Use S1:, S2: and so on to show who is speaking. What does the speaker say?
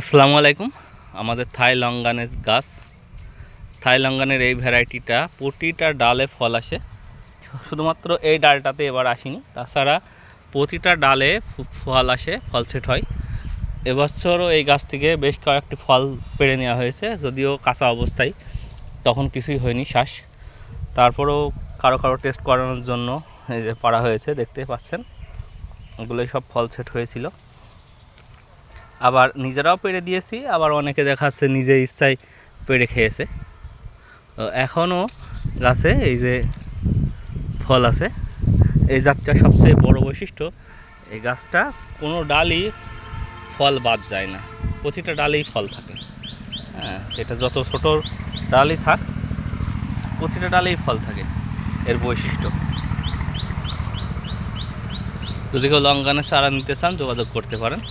S1: আসসালামু আলাইকুম। আমাদের থাই লঙ্গানের গাছ, থাই লঙ্গানের এই ভ্যারাইটিটা প্রতিটা ডালে ফল আসে। শুধুমাত্র এই ডালটাতে এবার আসেনি, তাছাড়া প্রতিটা ডালে ফল আসে, ফল সেট হয়। এবছরও এই গাছ থেকে বেশ কয়েকটি ফল পেড়ে নেওয়া হয়েছে, যদিও কাঁচা অবস্থায়, তখন কিছুই হয়নি শ্বাস। তারপরেও কারো কারো টেস্ট করানোর জন্য এই যে পাড়া হয়েছে, দেখতে পাচ্ছেন ওগুলোই সব ফল সেট হয়েছিল। আবার নিজেরাও পেড়ে দিয়েছি, আবার অনেকে দেখাচ্ছে নিজে ইচ্ছায় পেড়ে খেয়েছে। তো এখনও গাছে এই যে ফল আছে। এই জাতটা সবচেয়ে বড় বৈশিষ্ট্য, এই গাছটা কোনো ডালই ফল বাদ যায় না, প্রতিটা ডালেই ফল থাকে। হ্যাঁ, সেটা যত ছোট ডালই থাক, প্রতিটা ডালেই ফল থাকে, এর বৈশিষ্ট্য। যদি কেউ লঙ্গানের চারা নিতে চান যোগাযোগ করতে পারেন।